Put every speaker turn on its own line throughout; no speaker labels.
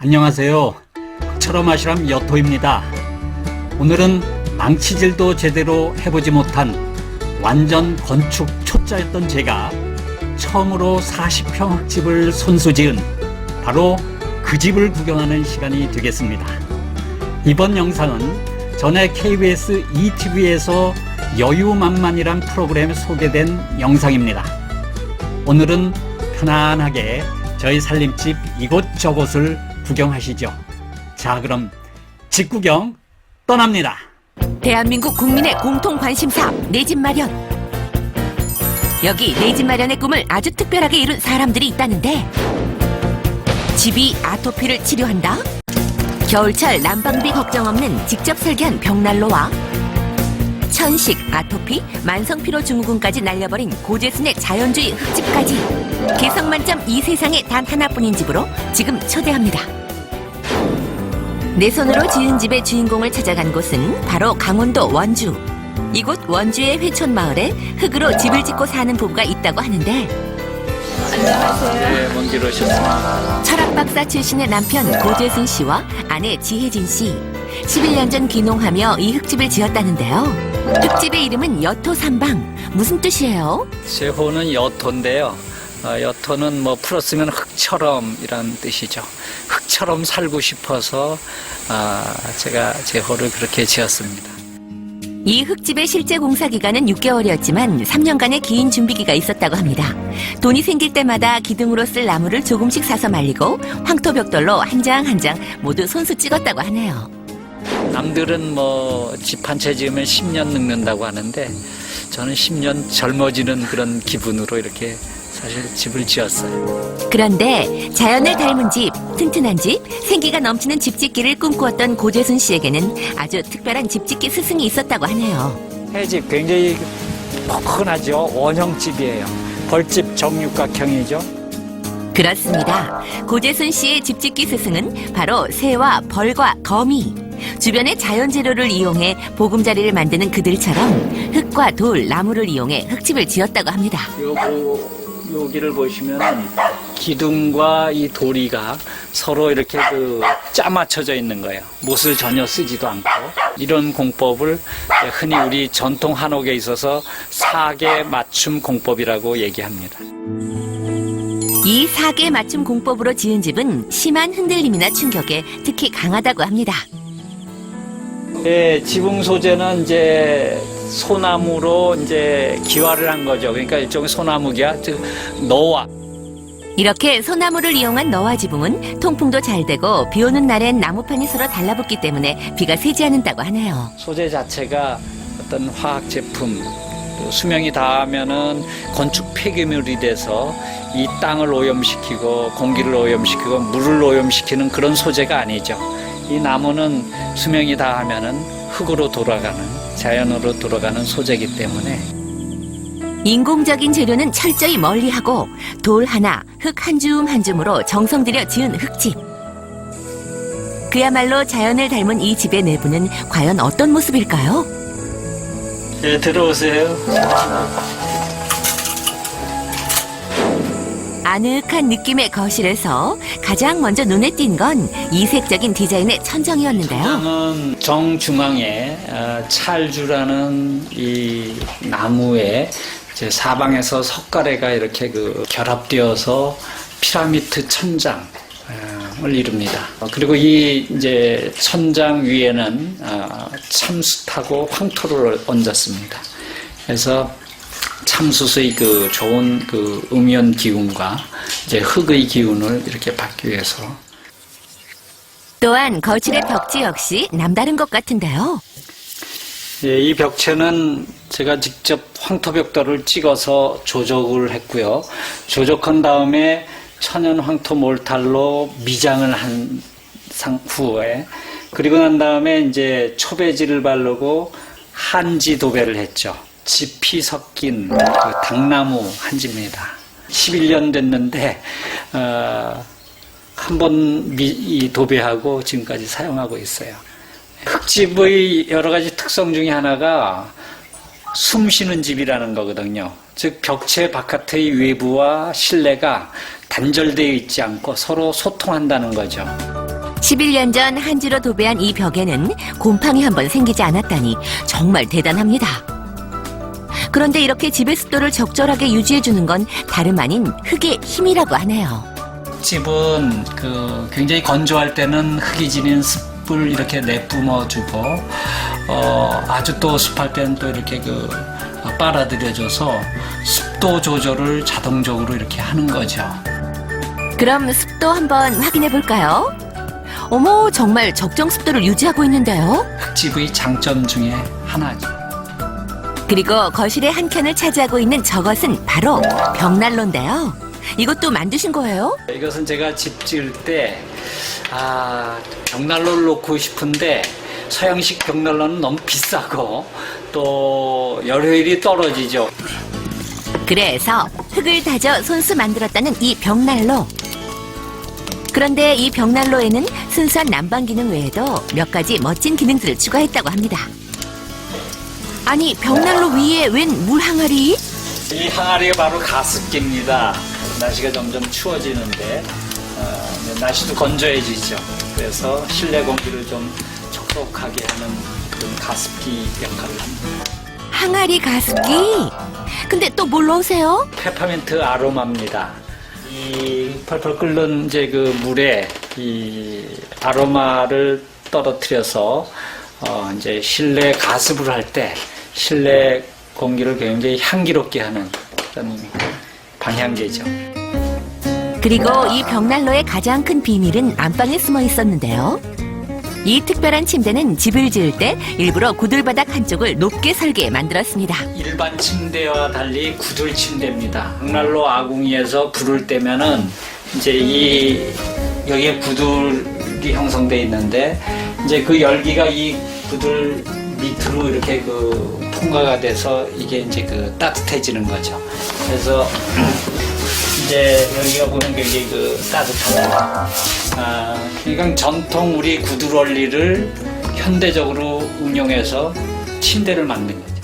안녕하세요. 흑철엄 아시람 여토입니다. 오늘은 망치질도 제대로 해보지 못한 완전 건축 초짜였던 제가 처음으로 40평 흙집을 손수지은 바로 그 집을 구경하는 시간이 되겠습니다. 이번 영상은 전에 KBS ETV에서 여유만만이란 프로그램에 소개된 영상입니다. 오늘은 편안하게 저희 살림집 이곳저곳을 구경하시죠. 자, 그럼 집 구경 떠납니다.
대한민국 국민의 공통 관심사, 내 집 마련. 여기 내 집 마련의 꿈을 아주 특별하게 이룬 사람들이 있다는데, 집이 아토피를 치료한다? 겨울철 난방비 걱정 없는 직접 설계한 벽난로와 천식, 아토피, 만성피로 증후군까지 날려버린 고재순의 자연주의 흙집까지 개성 만점 이 세상에 단 하나뿐인 집으로 지금 초대합니다. 내 손으로 지은 집의 주인공을 찾아간 곳은 바로 강원도 원주. 이곳 원주의 회촌 마을에 흙으로 집을 짓고 사는 부부가 있다고 하는데,
안녕하세요.
네, 먼 길 오셨습니다.
철학 박사 출신의 남편 고재순 씨와 아내 지혜진 씨. 11년 전 귀농하며 이 흙집을 지었다는데요. 흙집의 이름은 여토삼방. 무슨 뜻이에요?
제 호는 여토인데요. 여토는 뭐 풀었으면 흙처럼 이란 뜻이죠. 흙처럼 살고 싶어서 제가 제 호를 그렇게 지었습니다.
이 흙집의 실제 공사 기간은 6개월이었지만 3년간의 긴 준비기가 있었다고 합니다. 돈이 생길 때마다 기둥으로 쓸 나무를 조금씩 사서 말리고 황토벽돌로 한 장 한 장 모두 손수 찍었다고 하네요.
남들은 뭐 집 한 채 지으면 10년 늙는다고 하는데 저는 10년 젊어지는 그런 기분으로 이렇게 사실 집을 지었어요.
그런데 자연을 닮은 집, 튼튼한 집, 생기가 넘치는 집짓기를 꿈꾸었던 고재순 씨에게는 아주 특별한 집짓기 스승이 있었다고 하네요.
해집 굉장히 포근하죠. 원형집이에요. 벌집 정육각형이죠.
그렇습니다. 고재순 씨의 집짓기 스승은 바로 새와 벌과 거미. 주변의 자연 재료를 이용해 보금자리를 만드는 그들처럼 흙과 돌, 나무를 이용해 흙집을 지었다고 합니다.
여기를 보시면 기둥과 이 도리가 서로 이렇게 짜맞춰져 있는 거예요. 못을 전혀 쓰지도 않고. 이런 공법을 흔히 우리 전통 한옥에 있어서 사계 맞춤 공법이라고 얘기합니다.
이 사계 맞춤 공법으로 지은 집은 심한 흔들림이나 충격에 특히 강하다고 합니다.
예, 지붕 소재는 이제 소나무로 이제 기화를 한 거죠. 그러니까 일종의 소나무기야, 즉 너와.
이렇게 소나무를 이용한 너와 지붕은 통풍도 잘 되고 비 오는 날엔 나무판이 서로 달라붙기 때문에 비가 새지 않는다고 하네요.
소재 자체가 어떤 화학 제품, 또 수명이 닿으면은 건축 폐기물이 돼서 이 땅을 오염시키고 공기를 오염시키고 물을 오염시키는 그런 소재가 아니죠. 이 나무는 수명이 닿으면은 흙으로 돌아가는, 자연으로 돌아가는 소재이기 때문에.
인공적인 재료는 철저히 멀리하고 돌 하나, 흙 한 줌 한 줌으로 정성 들여 지은 흙집. 그야말로 자연을 닮은 이 집의 내부는 과연 어떤 모습일까요?
네, 들어오세요.
아늑한 느낌의 거실에서 가장 먼저 눈에 띈 건 이색적인 디자인의 천정이었는데요.
천장은 정중앙에 찰주라는 이 나무에 이제 사방에서 석가래가 이렇게 결합되어서 피라미드 천장을 이룹니다. 그리고 이 이제 천장 위에는 참숯하고 황토를 얹었습니다. 그래서 참숯의 좋은 음연 기운과 이제 흙의 기운을 이렇게 받기 위해서.
또한 거실의 벽지 역시 남다른 것 같은데요.
예, 이 벽체는 제가 직접 황토벽돌을 찍어서 조적을 했고요. 조적한 다음에 천연 황토 몰탈로 미장을 한 후에, 그리고 난 다음에 이제 초배지를 바르고 한지 도배를 했죠. 짚이 섞인 당나무 한지입니다. 11년 됐는데 한 번 도배하고 지금까지 사용하고 있어요. 흙집의 여러 가지 특성 중에 하나가 숨 쉬는 집이라는 거거든요. 즉 벽체 바깥의 외부와 실내가 단절되어 있지 않고 서로 소통한다는 거죠.
11년 전 한지로 도배한 이 벽에는 곰팡이 한 번 생기지 않았다니 정말 대단합니다. 그런데 이렇게 집의 습도를 적절하게 유지해주는 건 다름 아닌 흙의 힘이라고 하네요.
집은 굉장히 건조할 때는 흙이 지닌 습을 이렇게 내뿜어주고 아주 또 습할 때는 또 이렇게 빨아들여줘서 습도 조절을 자동적으로 이렇게 하는 거죠.
그럼 습도 한번 확인해 볼까요? 어머, 정말 적정 습도를 유지하고 있는데요.
흙집의 장점 중에 하나죠.
그리고 거실의 한 켠을 차지하고 있는 저것은 바로 벽난로인데요. 이것도 만드신 거예요?
이것은 제가 집 지을 때 벽난로를 놓고 싶은데 서양식 벽난로는 너무 비싸고 또 열효율이 떨어지죠.
그래서 흙을 다져 손수 만들었다는 이 벽난로. 그런데 이 벽난로에는 순수한 난방 기능 외에도 몇 가지 멋진 기능들을 추가했다고 합니다. 아니, 벽난로 위에 웬 물 항아리?
이 항아리가 바로 가습기입니다. 날씨가 점점 추워지는데 날씨도 건조해지죠. 그래서 실내 공기를 좀 촉촉하게 하는 그런 가습기 역할을 합니다.
항아리 가습기? 근데 또 뭘 넣으세요?
페퍼민트 아로마입니다. 이 펄펄 끓는 이제 그 물에 이 아로마를 떨어뜨려서 이제 실내 가습을 할 때 실내 공기를 굉장히 향기롭게 하는 그런 방향제죠.
그리고 이 벽난로의 가장 큰 비밀은 안방에 숨어 있었는데요. 이 특별한 침대는 집을 지을 때 일부러 구들바닥 한쪽을 높게 설계해 만들었습니다.
일반 침대와 달리 구들 침대입니다. 벽난로 아궁이에서 불을 떼면은 이제 여기에 구들이 형성되어 있는데 이제 그 열기가 이 구들 밑으로 이렇게 통과가 돼서 이게 이제 따뜻해지는 거죠. 그래서 이제 여기가 보면 굉장히 따뜻합니다. 그러니까 전통 우리 구들 원리를 현대적으로 응용해서 침대를 만든 거죠.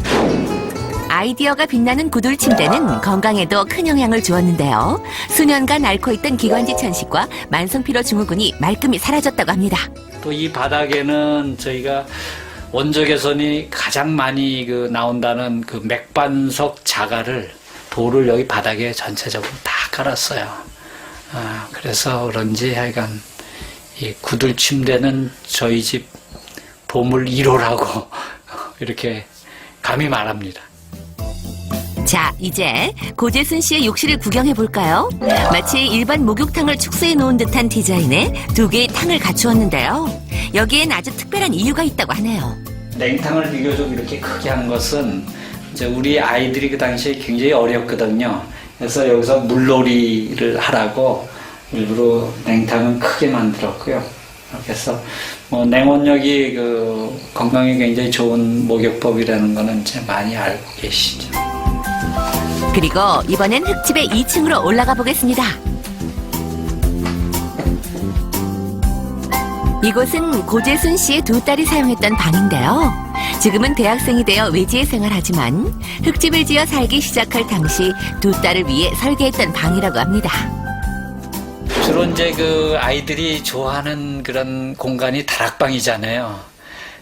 아이디어가 빛나는 구들 침대는 건강에도 큰 영향을 주었는데요. 수년간 앓고 있던 기관지 천식과 만성피로 증후군이 말끔히 사라졌다고 합니다.
또 이 바닥에는 저희가 원적 개선이 가장 많이 나온다는 맥반석 자갈을 돌을 여기 바닥에 전체적으로 다 깔았어요. 그래서 그런지 하여간 이 구들 침대는 저희 집 보물 1호라고 이렇게 감히 말합니다.
자, 이제 고재순 씨의 욕실을 구경해 볼까요? 마치 일반 목욕탕을 축소해 놓은 듯한 디자인에 두 개의 탕을 갖추었는데요. 여기엔 아주 특별한 이유가 있다고 하네요.
냉탕을 비교적 이렇게 크게 한 것은 이제 우리 아이들이 그 당시에 굉장히 어렸거든요. 그래서 여기서 물놀이를 하라고 일부러 냉탕은 크게 만들었고요. 그래서 냉온욕이 건강에 굉장히 좋은 목욕법이라는 거는 이제 많이 알고 계시죠.
그리고 이번엔 흙집의 2층으로 올라가 보겠습니다. 이곳은 고재순 씨의 두 딸이 사용했던 방인데요. 지금은 대학생이 되어 외지에 생활하지만 흙집을 지어 살기 시작할 당시 두 딸을 위해 설계했던 방이라고 합니다.
주로 이제 아이들이 좋아하는 그런 공간이 다락방이잖아요.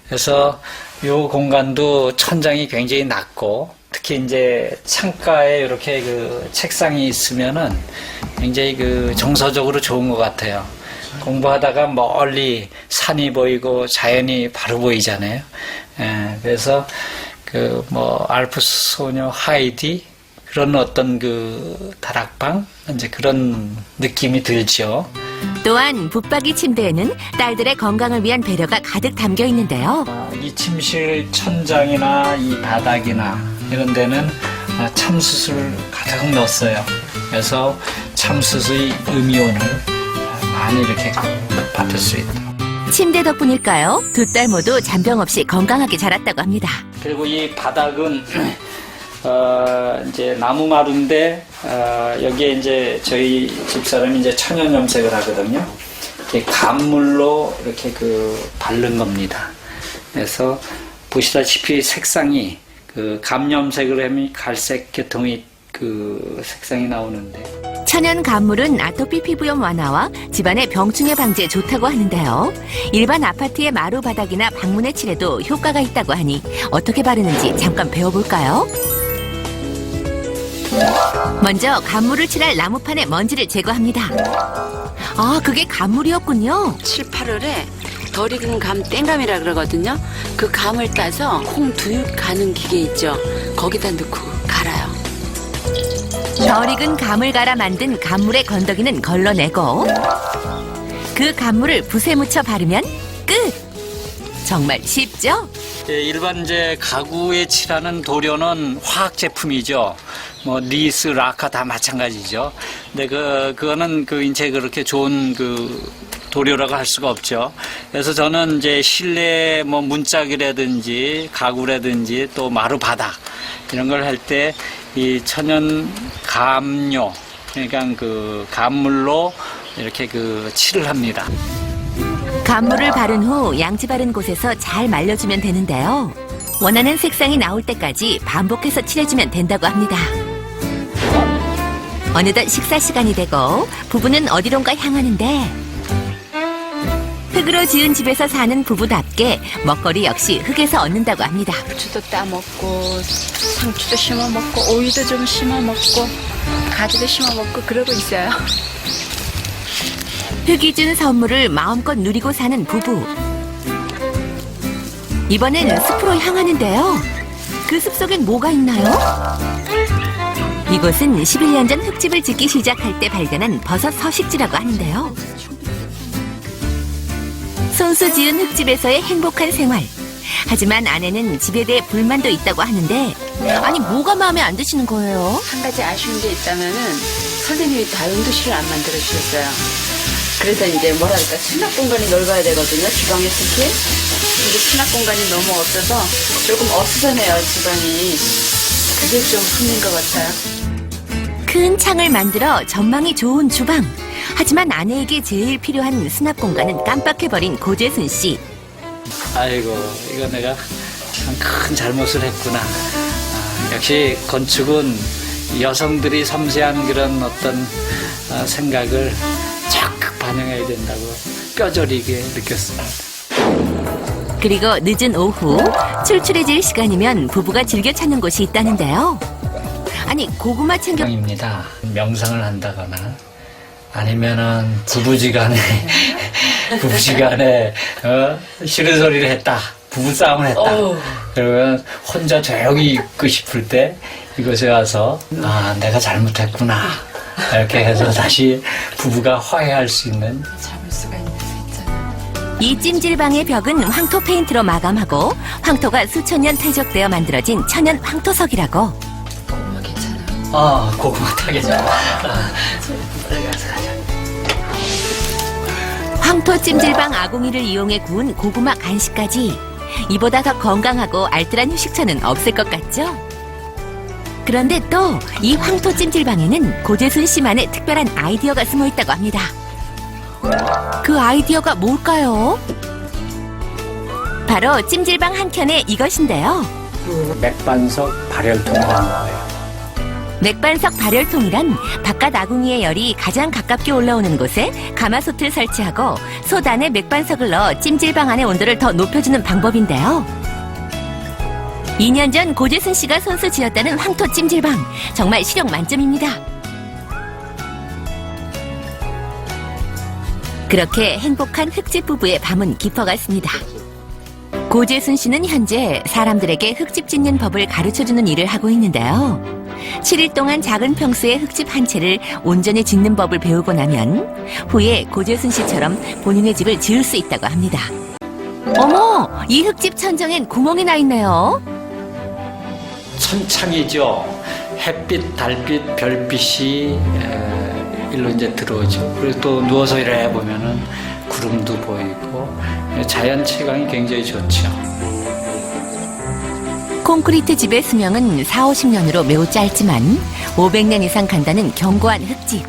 그래서 이 공간도 천장이 굉장히 낮고 특히 이제 창가에 이렇게 책상이 있으면은 굉장히 정서적으로 좋은 것 같아요. 공부하다가 멀리 산이 보이고 자연이 바로 보이잖아요. 그래서 알프스 소녀 하이디 그런 어떤 다락방 이제 그런 느낌이 들죠.
또한 붙박이 침대에는 딸들의 건강을 위한 배려가 가득 담겨 있는데요.
이 침실 천장이나 이 바닥이나 이런 데는 참숯을 가득 넣었어요. 그래서 참숯의 음이온을 많이 이렇게 받을 수 있다.
침대 덕분일까요? 두 딸 모두 잔병 없이 건강하게 자랐다고 합니다.
그리고 이 바닥은 이제 나무 마루인데 여기에 이제 저희 집사람이 이제 천연 염색을 하거든요. 이렇게 감물로 이렇게 바른 겁니다. 그래서 보시다시피 색상이 감염색을 하면 갈색 계통의 색상이 나오는데.
천연 감물은 아토피 피부염 완화와 집안의 병충해 방지에 좋다고 하는데요. 일반 아파트의 마루 바닥이나 방문에 칠해도 효과가 있다고 하니 어떻게 바르는지 잠깐 배워볼까요? 먼저 감물을 칠할 나무판의 먼지를 제거합니다. 아, 그게 감물이었군요.
7, 8월에 덜 익은 감 땡감이라 그러거든요. 그 감을 따서 콩두육 가는 기계 있죠. 거기다 넣고 갈아요.
덜 익은 감을 갈아 만든 감물의 건더기는 걸러내고 그 감물을 붓에 묻혀 바르면 끝! 정말 쉽죠?
예, 일반 이제 가구에 칠하는 도료는 화학 제품이죠. 뭐 니스, 라카 다 마찬가지죠. 근데 그거는 이제 그렇게 좋은 도료라고 할 수가 없죠. 그래서 저는 이제 실내 뭐 문짝이라든지 가구라든지 또 마루 바닥 이런 걸 할 때 이 천연 감료, 그러니까 감물로 이렇게 칠을 합니다.
감물을 바른 후 양지 바른 곳에서 잘 말려주면 되는데요. 원하는 색상이 나올 때까지 반복해서 칠해주면 된다고 합니다. 어느덧 식사 시간이 되고 부부는 어디론가 향하는데 흙으로 지은 집에서 사는 부부답게 먹거리 역시 흙에서 얻는다고 합니다.
부추도 따먹고 상추도 심어먹고 오이도 좀 심어먹고 가지도 심어먹고 그러고 있어요.
흙이 준 선물을 마음껏 누리고 사는 부부. 이번엔 숲으로 향하는데요. 그 숲속엔 뭐가 있나요? 이곳은 11년 전 흙집을 짓기 시작할 때 발견한 버섯 서식지라고 하는데요. 손수 지은 흙집에서의 행복한 생활. 하지만 아내는 집에 대해 불만도 있다고 하는데 아니 뭐가 마음에 안 드시는 거예요?
한 가지 아쉬운 게 있다면은 선생님이 다용도실을 안 만들어 주셨어요. 그래서 이제 뭐랄까 수납 공간이 넓어야 되거든요. 주방에 특히. 근데 수납 공간이 너무 없어서 조금 어수선해요, 주방이. 그게 좀 힘든 것 같아요.
큰 창을 만들어 전망이 좋은 주방. 하지만 아내에게 제일 필요한 수납 공간은 깜빡해버린 고재순 씨.
아이고, 이거 내가 참 큰 잘못을 했구나. 역시 건축은 여성들이 섬세한 그런 어떤 생각을 적극 반영해야 된다고 뼈저리게 느꼈습니다.
그리고 늦은 오후 출출해질 시간이면 부부가 즐겨 찾는 곳이 있다는데요. 아니 고구마 챙겨
입니다. 명상을 한다거나 아니면은 부부지간에 싫은 소리를 했다. 부부싸움을 했다. 그러면 혼자 조용히 있고 싶을 때 이곳에 와서 내가 잘못했구나. 이렇게 해서 다시 부부가 화해할 수 있는.
잡을 수가 있는 수 있잖아요.
이 찜질방의 벽은 황토 페인트로 마감하고 황토가 수천 년 퇴적되어 만들어진 천연 황토석이라고.
고구마 괜찮아요?
고구마 타겠죠. 빨리 가서 가자.
황토 찜질방 아궁이를 이용해 구운 고구마 간식까지 이보다 더 건강하고 알뜰한 휴식처는 없을 것 같죠? 그런데 또 이 황토 찜질방에는 고재순 씨만의 특별한 아이디어가 숨어 있다고 합니다. 그 아이디어가 뭘까요? 바로 찜질방 한켠에 이것인데요.
맥반석 발열통이라는 거예요.
맥반석 발열통이란 바깥 아궁이의 열이 가장 가깝게 올라오는 곳에 가마솥을 설치하고 솥 안에 맥반석을 넣어 찜질방 안의 온도를 더 높여주는 방법인데요. 2년 전 고재순 씨가 손수 지었다는 황토 찜질방. 정말 실용 만점입니다. 그렇게 행복한 흙집 부부의 밤은 깊어갔습니다. 고재순 씨는 현재 사람들에게 흙집 짓는 법을 가르쳐주는 일을 하고 있는데요. 7일 동안 작은 평수의 흙집 한 채를 온전히 짓는 법을 배우고 나면 후에 고재순 씨처럼 본인의 집을 지을 수 있다고 합니다. 어머! 이 흙집 천정엔 구멍이 나 있네요.
천창이죠. 햇빛, 달빛, 별빛이 일로 이제 들어오죠. 그리고 또 누워서 일해 보면은 구름도 보이고 자연 채광이 굉장히 좋죠.
콘크리트 집의 수명은 40-50년으로 매우 짧지만 500년 이상 간다는 견고한 흙집.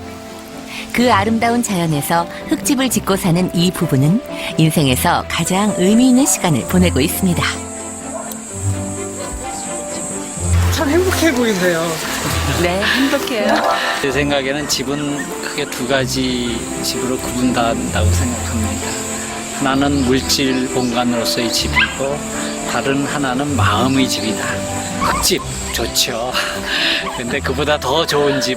그 아름다운 자연에서 흙집을 짓고 사는 이 부부는 인생에서 가장 의미 있는 시간을 보내고 있습니다.
참 행복해.
행복해 보이세요.
네, 행복해요.
제 생각에는 집은 크게 두 가지 집으로 구분된다고 생각합니다. 하나는 물질 공간으로서의 집이고 다른 하나는 마음의 집이다. 흙집 좋죠. 근데 그보다 더 좋은 집